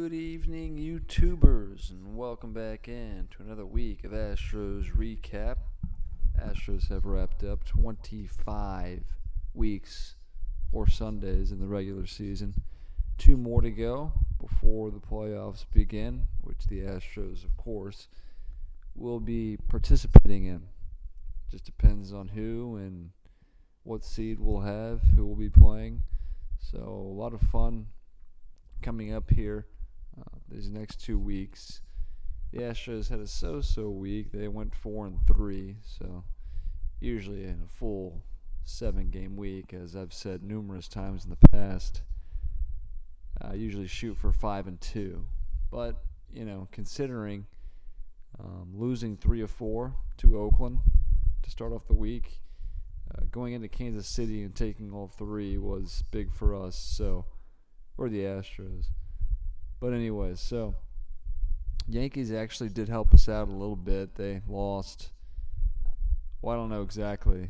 Good evening, YouTubers, and welcome back in to another week of Astros Recap. Astros have wrapped up 25 weeks or Sundays in the regular season. 2 more to go before the playoffs begin, which the Astros, of course, will be participating in. Just depends on who and what seed we'll have, who will be playing. So a lot of fun coming up here these next 2 weeks. The Astros had a so-so week. They went 4-3, so usually in a full 7-game week, as I've said numerous times in the past, I usually shoot for 5-2. But, considering losing 3 of 4 to Oakland to start off the week, going into Kansas City and taking all 3 was big for us, or the Astros. But anyways, so Yankees actually did help us out a little bit. They lost, I don't know exactly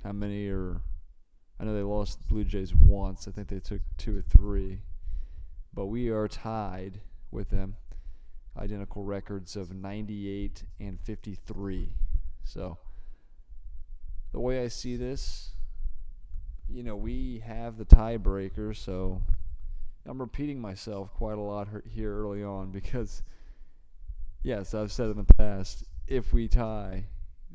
how many, I know they lost the Blue Jays once. I think they took 2 or 3. But we are tied with them. Identical records of 98 and 53. So the way I see this, we have the tiebreaker, so I'm repeating myself quite a lot here early on because, yes, I've said in the past, if we tie,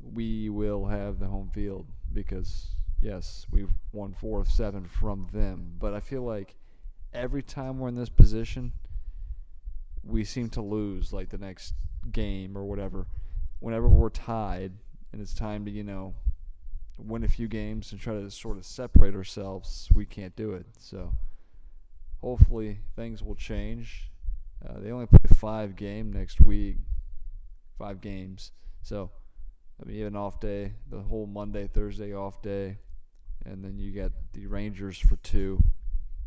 we will have the home field because, yes, we've won 4 of 7 from them. But I feel like every time we're in this position, we seem to lose, like the next game or whatever. Whenever we're tied and it's time to, win a few games and try to sort of separate ourselves, we can't do it. So hopefully things will change. They only play 5 games next week, 5 games. So you have an off day, the whole Monday, Thursday off day, and then you get the Rangers for 2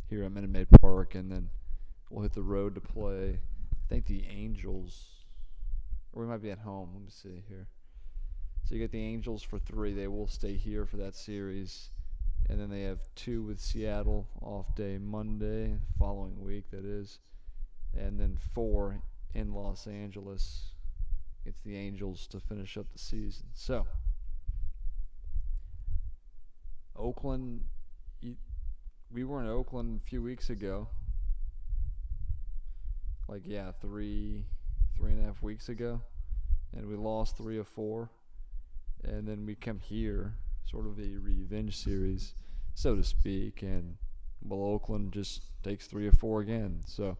here at Minute Maid Park, and then we'll hit the road to play, I think, the Angels, or we might be at home. Let me see here. So you get the Angels for 3. They will stay here for that series. And then they have 2 with Seattle, off day Monday, following week, that is. And then 4 in Los Angeles against the Angels to finish up the season. So, Oakland, we were in Oakland a few weeks ago. 3.5 weeks ago. And we lost 3 of 4. And then we come here, sort of a revenge series, so to speak, and Oakland just takes 3 or 4 again. So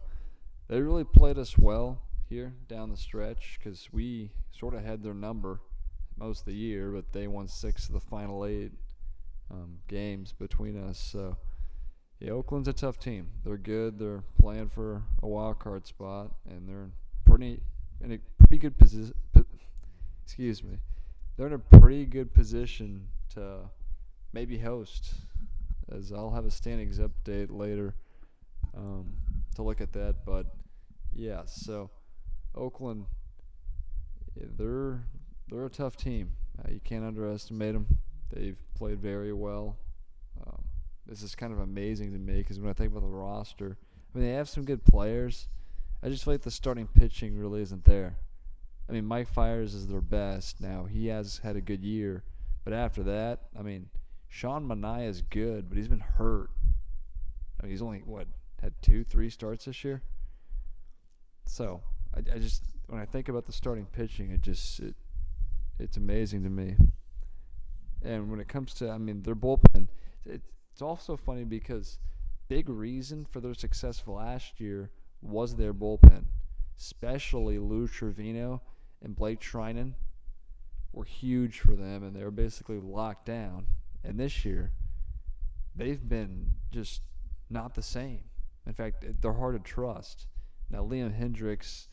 they really played us well here down the stretch because we sort of had their number most of the year, but they won 6 of the final 8 games between us. So yeah, Oakland's a tough team. They're good. They're playing for a wild card spot, and they're in a pretty good position. They're in a pretty good position to maybe host, as I'll have a standings update later to look at that. But, yeah, so Oakland, they're a tough team. You can't underestimate them. They've played very well. This is kind of amazing to me because when I think about the roster, they have some good players. I just feel like the starting pitching really isn't there. Mike Fiers is their best now. He has had a good year. But after that, Sean Manaea is good, but he's been hurt. He's only, had 2-3 starts this year? So, I just, when I think about the starting pitching, it's amazing to me. And when it comes to, their bullpen, it's also funny because big reason for their success last year was their bullpen. Especially Lou Trevino and Blake Trinan were huge for them, and they were basically locked down. And this year, they've been just not the same. In fact, they're hard to trust. Now, Liam Hendricks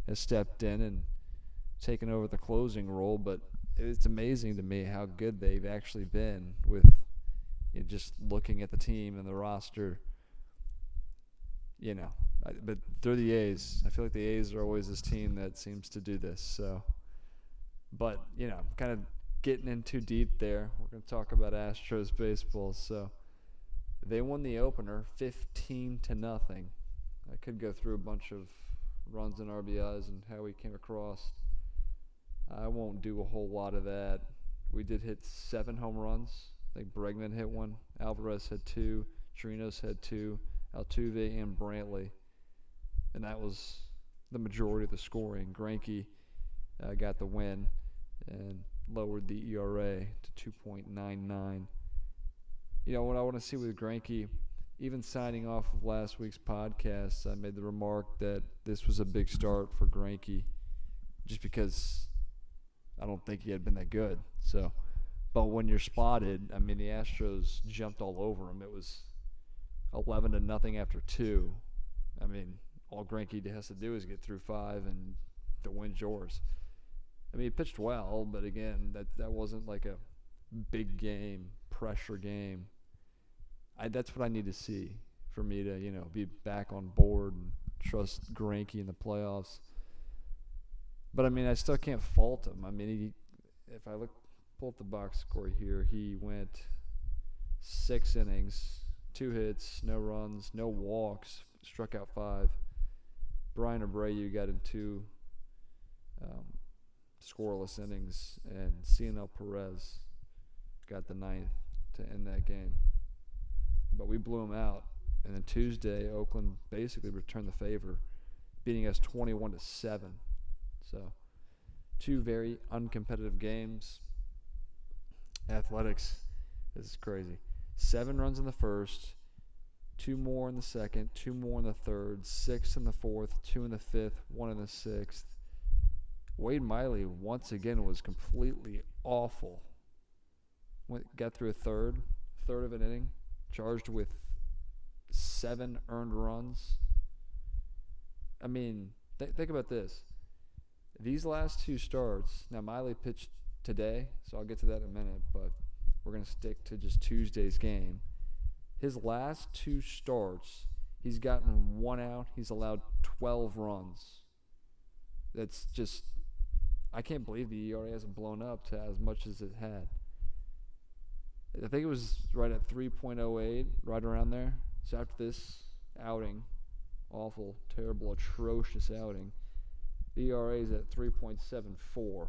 has stepped in and taken over the closing role, but it's amazing to me how good they've actually been with just looking at the team and the roster. But they're the A's. I feel like the A's are always this team that seems to do this. So, but kind of getting in too deep there. We're going to talk about Astros baseball. So, they won the opener 15-0 I could go through a bunch of runs and RBIs and how we came across. I won't do a whole lot of that. We did hit 7 home runs. I think Bregman hit one. Alvarez had 2. Chirinos had 2. Altuve and Brantley. And that was the majority of the scoring. Greinke got the win and lowered the ERA to 2.99. You know, what I want to see with Greinke, even signing off of last week's podcast, I made the remark that this was a big start for Greinke just because I don't think he had been that good. So, but when you're spotted, I mean, the Astros jumped all over him. It was 11-0 after 2. I mean, all Greinke has to do is get through 5 and the win's yours. I mean, he pitched well, but again, that wasn't like a big game, pressure game. That's what I need to see for me to, be back on board and trust Greinke in the playoffs. But, I mean, I still can't fault him. I mean, if I pull up the box score here, he went 6 innings, 2 hits, no runs, no walks, struck out 5. Brian Abreu got in 2 scoreless innings, and Cionel Perez got the 9th to end that game. But we blew him out. And then Tuesday, Oakland basically returned the favor, beating us 21-7. So 2 very uncompetitive games. Athletics, this is crazy. 7 runs in the first, 2 more in the second, 2 more in the third, 6 in the fourth, 2 in the fifth, 1 in the sixth. Wade Miley, once again, was completely awful. Got through a third of an inning, charged with 7 earned runs. I mean, think about this. These last 2 starts, now Miley pitched today, so I'll get to that in a minute, but we're going to stick to just Tuesday's game. His last 2 starts, he's gotten 1 out. He's allowed 12 runs. That's just, I can't believe the ERA hasn't blown up to as much as it had. I think it was right at 3.08, right around there. So after this outing, awful, terrible, atrocious outing, the ERA is at 3.74.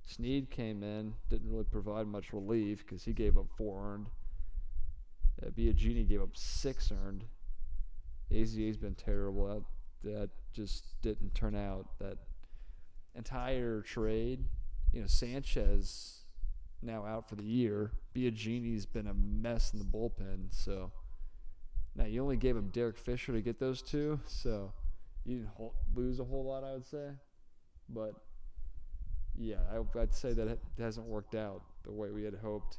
Snead came in, didn't really provide much relief because he gave up 4 earned. Biagini gave up 6 earned. AZA's been terrible. That just didn't turn out. That entire trade, Sanchez now out for the year. Biagini's been a mess in the bullpen. So now you only gave up Derek Fisher to get those 2, so you didn't lose a whole lot, I would say. But yeah, I'd say that it hasn't worked out the way we had hoped.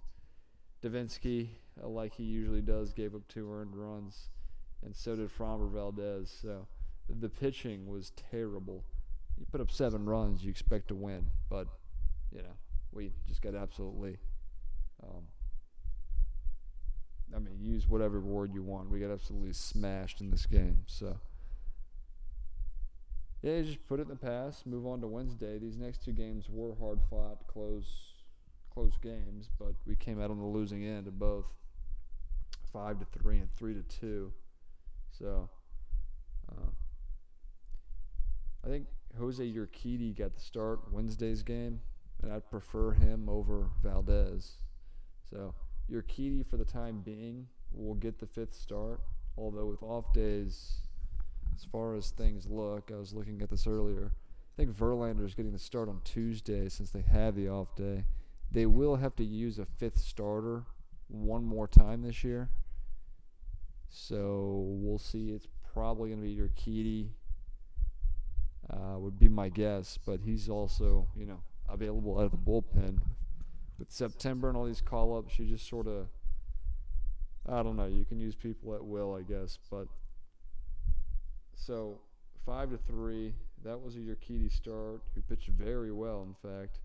Davinsky, like he usually does, gave up 2 earned runs, and so did Framber Valdez. So the pitching was terrible. You put up 7 runs, you expect to win, but we just got absolutely. Use whatever word you want. We got absolutely smashed in this game. So yeah, just put it in the past. Move on to Wednesday. These next 2 games were hard-fought, close games, but we came out on the losing end of both, 5-3 and 3-2. So I think Jose Urquidy got the start Wednesday's game, and I'd prefer him over Valdez. So Urquidy, for the time being, will get the 5th start, although with off days, as far as things look, I was looking at this earlier, I think Verlander's getting the start on Tuesday since they have the off day. They will have to use a 5th starter one more time this year. So we'll see. It's probably going to be Urquidy, would be my guess. But he's also, available out of the bullpen. With September and all these call-ups, you just sort of, I don't know, you can use people at will, I guess. But so 5-3, that was a Urquidy start, who pitched very well, in fact.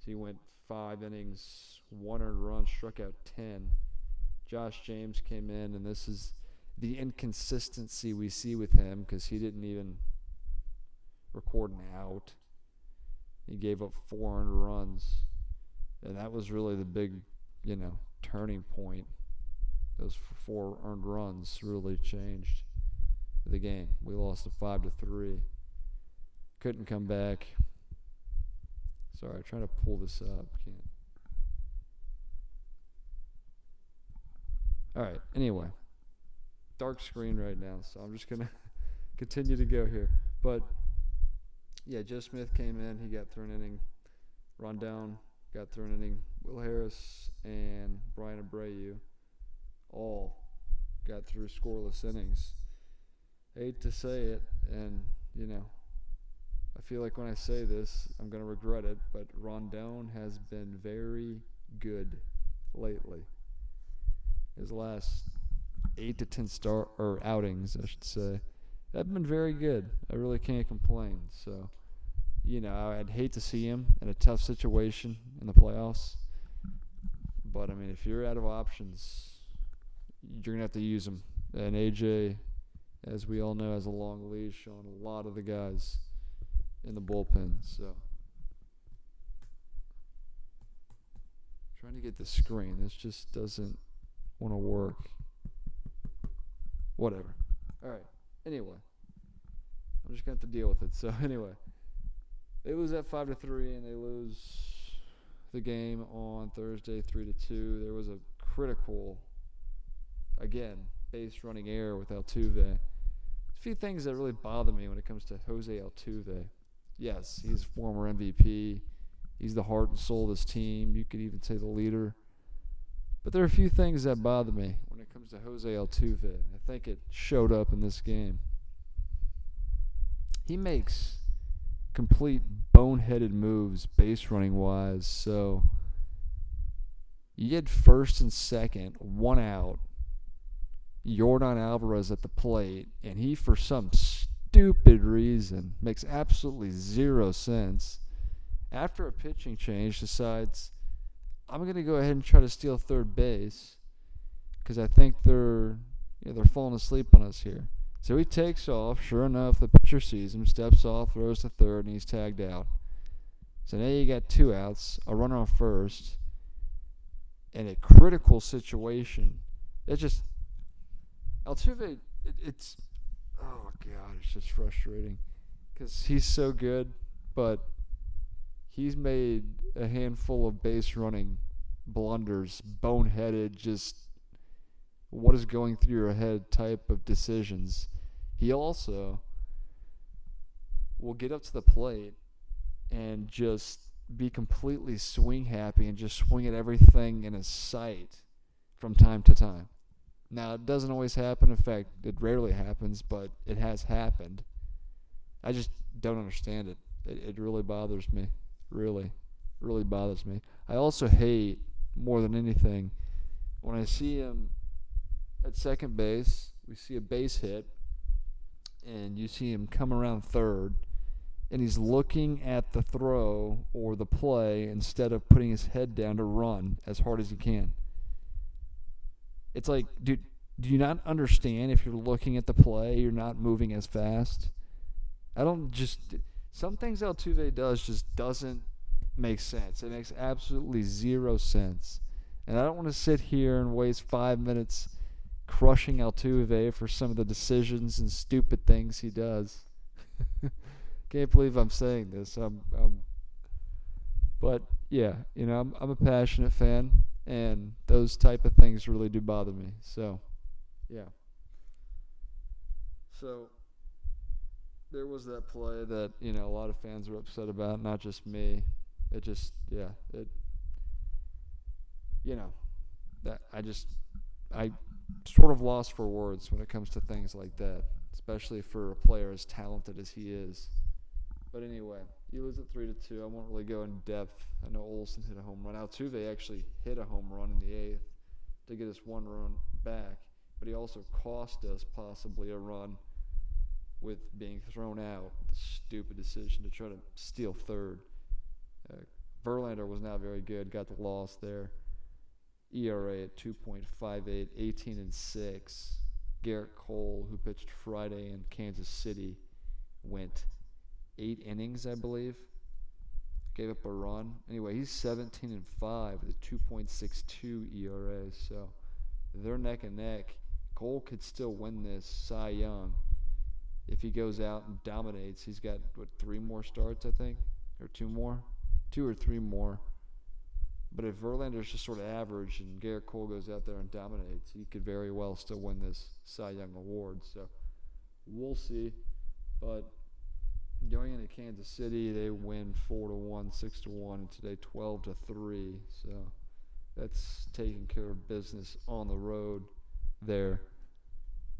So he went 5 innings, 1 earned run, struck out 10. Josh James came in, and this is the inconsistency we see with him because he didn't even record an out. He gave up 4 earned runs, and that was really the big, turning point. Those 4 earned runs really changed. the game. We lost to 5-3. Couldn't come back. Sorry, trying to pull this up. Can't. All right. Anyway, dark screen right now, so I'm just gonna continue to go here. But yeah, Joe Smith came in. He got through an inning. Rondon got through an inning. Will Harris and Brian Abreu all got through scoreless innings. Hate to say it, and I feel like when I say this, I'm going to regret it, but Rondon has been very good lately. His last 8 to 10 outings, I should say, have been very good. I really can't complain. So, I'd hate to see him in a tough situation in the playoffs. But, I mean, if you're out of options, you're going to have to use them. And AJ, as we all know, has a long leash on a lot of the guys in the bullpen. So, trying to get the screen. This just doesn't want to work. Whatever. All right. Anyway, I'm just going to have to deal with it. So, anyway, they lose at 5-3, and they lose the game on Thursday 3-2. There was a critical, again, base running error with Altuve. A few things that really bother me when it comes to Jose Altuve. Yes, he's a former MVP. He's the heart and soul of this team. You could even say the leader. But there are a few things that bother me when it comes to Jose Altuve. I think it showed up in this game. He makes complete boneheaded moves base running wise. So you get first and second, 1 out. Yordan Alvarez at the plate, and he, for some stupid reason, makes absolutely zero sense. After a pitching change, decides, I'm going to go ahead and try to steal third base because I think they're falling asleep on us here. So he takes off. Sure enough, the pitcher sees him, steps off, throws to third, and he's tagged out. So now you got 2 outs, a runner on first, in a critical situation. It's just Altuve, it's just frustrating because he's so good, but he's made a handful of base running blunders, boneheaded, just what is going through your head type of decisions. He also will get up to the plate and just be completely swing happy and just swing at everything in his sight from time to time. Now, it doesn't always happen. In fact, it rarely happens, but it has happened. I just don't understand it. It really bothers me. Really, really bothers me. I also hate, more than anything, when I see him at second base, we see a base hit, and you see him come around third, and he's looking at the throw or the play instead of putting his head down to run as hard as he can. It's like, dude, do you not understand if you're looking at the play, you're not moving as fast? Some things Altuve does just doesn't make sense. It makes absolutely zero sense. And I don't want to sit here and waste 5 minutes crushing Altuve for some of the decisions and stupid things he does. Can't believe I'm saying this. But yeah, I'm a passionate fan, and those type of things really do bother me. So, yeah. So there was that play that a lot of fans were upset about, not just me. It just, I sort of lost for words when it comes to things like that, especially for a player as talented as he is. But anyway, you lose at 3-2. I won't really go in depth. I know Olsen hit a home run. Altuve actually hit a home run in the 8th to get us 1 run back, but he also cost us possibly a run with being thrown out. The stupid decision to try to steal third. Verlander was not very good. Got the loss there. ERA at 2.58, 18-6. Garrett Cole, who pitched Friday in Kansas City, went 8 innings, I believe. Gave up a run. Anyway, he's 17-5 with a 2.62 ERA. So they're neck and neck. Cole could still win this Cy Young. if he goes out and dominates, he's got, 3 more starts, I think? Or 2 more? 2 or 3 more. But if Verlander's just sort of average and Garrett Cole goes out there and dominates, he could very well still win this Cy Young award. So we'll see. But going into Kansas City, they win 4-1, 6-1, and today 12-3. So that's taking care of business on the road there.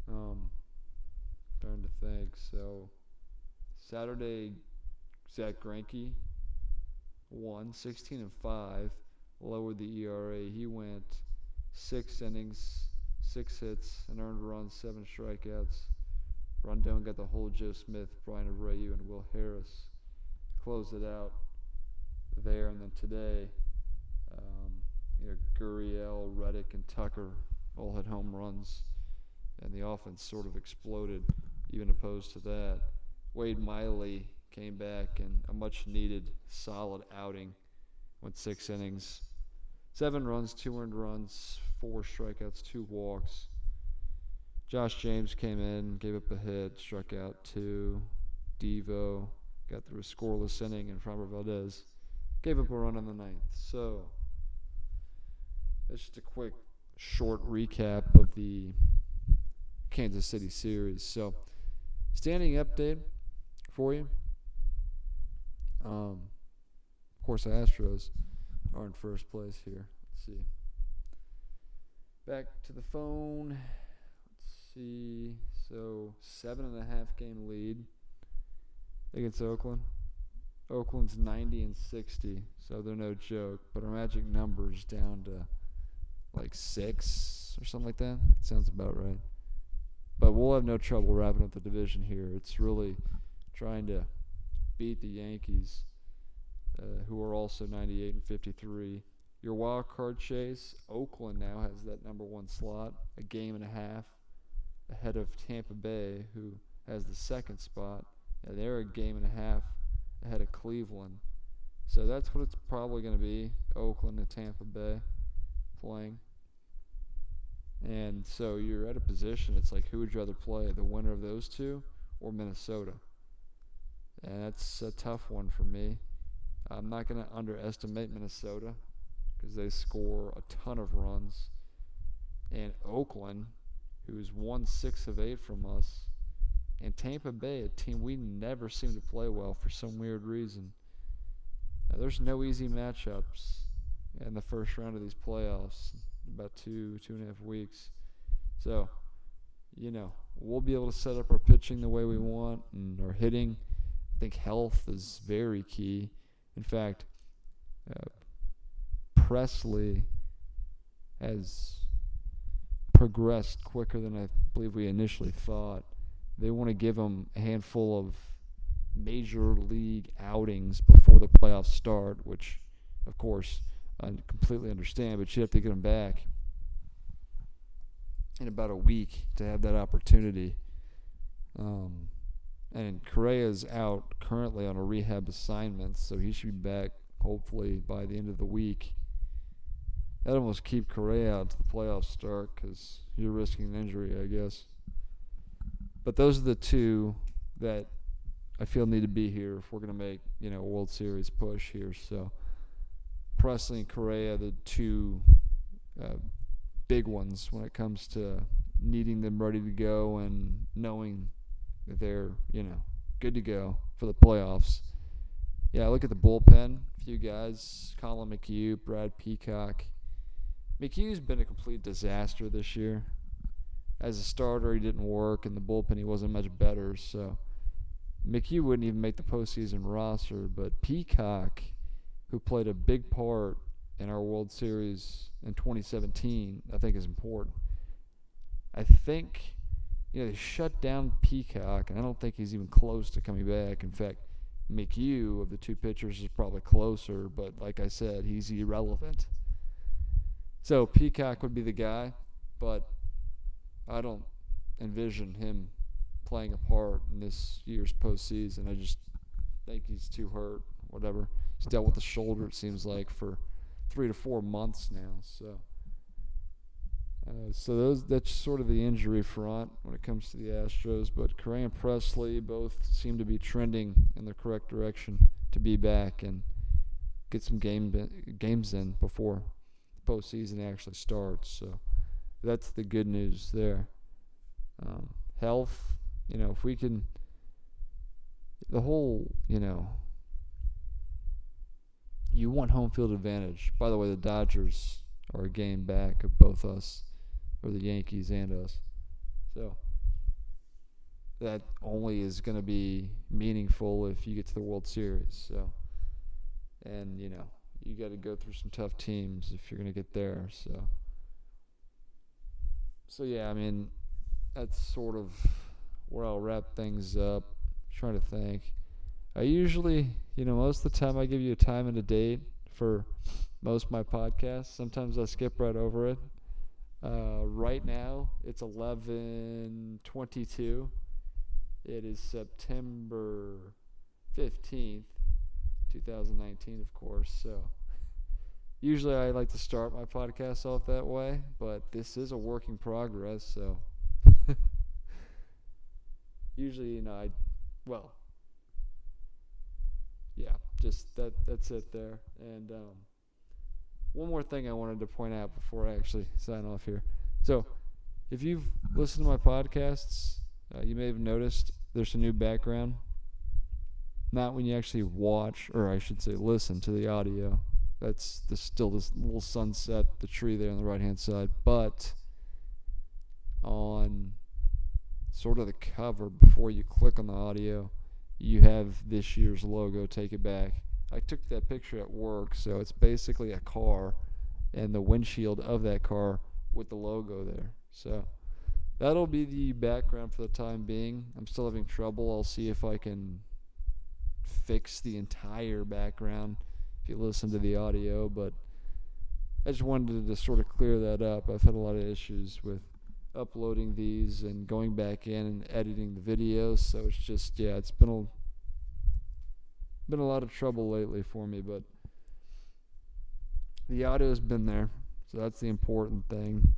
Trying to think. So Saturday, Zach Greinke won 16-5, lowered the ERA. He went 6 innings, 6 hits, an earned run, 7 strikeouts. Rondon got the whole Joe Smith, Brian Abreu, and Will Harris. Closed it out there. And then today, Gurriel, Reddick, and Tucker all had home runs. And the offense sort of exploded, even opposed to that. Wade Miley came back in a much-needed, solid outing. Went 6 innings. 7 runs, 2 earned runs, 4 strikeouts, 2 walks. Josh James came in, gave up a hit, struck out 2. Devo got through a scoreless inning, and Framber Valdez gave up a run in the 9th. So that's just a quick, short recap of the Kansas City series. So standing update for you. Of course, the Astros are in first place here. Let's see. Back to the phone. Let's see. So 7.5 game lead against Oakland. Oakland's 90-60, so they're no joke. But our magic number's down to like 6 or something like that. That sounds about right. But we'll have no trouble wrapping up the division here. It's really trying to beat the Yankees, who are also 98-53. Your wild card chase, Oakland now has that number 1 slot, a game and a half ahead of Tampa Bay, who has the 2nd spot. And they're a game and a half ahead of Cleveland. So that's what it's probably going to be, Oakland and Tampa Bay playing. And so you're at a position, it's like, who would you rather play, the winner of those two or Minnesota? And that's a tough one for me. I'm not going to underestimate Minnesota because they score a ton of runs. And Oakland, who's won 6 of 8 from us, and Tampa Bay, a team we never seem to play well for some weird reason. Now, there's no easy matchups in the first round of these playoffs. About 2.5 weeks. So, we'll be able to set up our pitching the way we want, and our hitting. I think health is very key. In fact, Presley has progressed quicker than I believe we initially thought. They want to give him a handful of major league outings before the playoffs start, which, of course, I completely understand, but you have to get him back in about a week to have that opportunity. And Correa's out currently on a rehab assignment, so he should be back hopefully by the end of the week. I'd almost keep Correa out to the playoffs start because you're risking an injury, I guess. But those are the two that I feel need to be here if we're going to make, a World Series push here. So Presley and Correa, the two big ones when it comes to needing them ready to go and knowing that they're, good to go for the playoffs. Yeah, look at the bullpen. A few guys, Colin McHugh, Brad Peacock. McHugh's been a complete disaster this year. As a starter, he didn't work. In the bullpen, he wasn't much better. So McHugh wouldn't even make the postseason roster. But Peacock, who played a big part in our World Series in 2017, I think is important. I think, they shut down Peacock, and I don't think he's even close to coming back. In fact, McHugh, of the two pitchers, is probably closer, but like I said, he's irrelevant. So Peacock would be the guy, but I don't envision him playing a part in this year's postseason. I just think he's too hurt, whatever. He's dealt with the shoulder, it seems like, for 3 to 4 months now. So That's sort of the injury front when it comes to the Astros. But Correa and Presley both seem to be trending in the correct direction to be back and get some games in before the postseason actually starts. So that's the good news there. Health, if we can, the whole, you want home field advantage. By the way, the Dodgers are a game back of both us, or the Yankees and us. So that only is going to be meaningful if you get to the World Series. So, and you got to go through some tough teams if you're going to get there. So yeah, I mean, that's sort of where I'll wrap things up. I'm trying to think. I usually, most of the time I give you a time and a date for most of my podcasts. Sometimes I skip right over it. Right now, it's 11:22. It is September 15th, 2019, of course. So usually I like to start my podcast off that way, but this is a work in progress. So usually, just that's it there. And one more thing I wanted to point out before I actually sign off here. So if you've listened to my podcasts, you may have noticed there's a new background. Not when you actually watch, or I should say listen to the audio. That's still this little sunset, the tree there on the right-hand side. But on sort of the cover, before you click on the audio, you have this year's logo, Take It Back. I took that picture at work, so it's basically a car and the windshield of that car with the logo there. So that'll be the background for the time being. I'm still having trouble. I'll see if I can fix the entire background if you listen to the audio, but I just wanted to sort of clear that up. I've had a lot of issues with uploading these and going back in and editing the videos, so it's just, it's been a lot of trouble lately for me, but the audio's been there, so that's the important thing.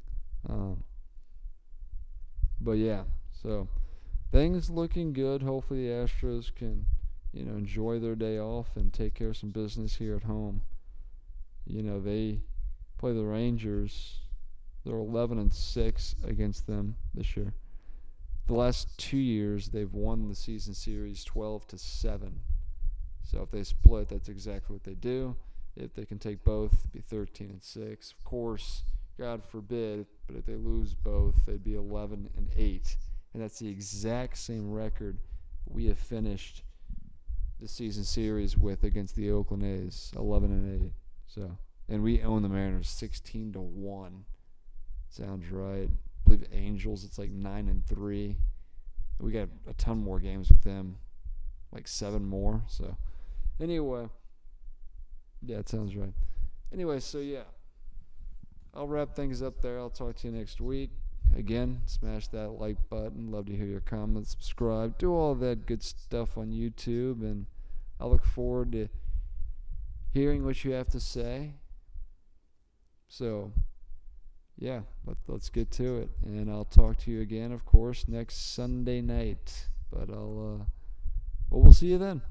But yeah, so things looking good. Hopefully the Astros can enjoy their day off and take care of some business here at home. They play the Rangers. They're 11-6 against them this year. The last 2 years, they've won the season series 12-7. So if they split, that's exactly what they do. If they can take both, it'd be 13-6. Of course, God forbid, but if they lose both, they'd be 11-8, and that's the exact same record we have finished the season series with against the Oakland A's, 11-8. So, and we own the Mariners 16-1. Sounds right. I believe Angels, it's like 9-3. We got a ton more games with them, like 7 more. So, anyway, yeah, it sounds right. Anyway, so yeah, I'll wrap things up there. I'll talk to you next week. Again, smash that like button. Love to hear your comments. Subscribe. Do all that good stuff on YouTube, and I look forward to hearing what you have to say. So, yeah, let's get to it, and I'll talk to you again, of course, next Sunday night. But we'll see you then.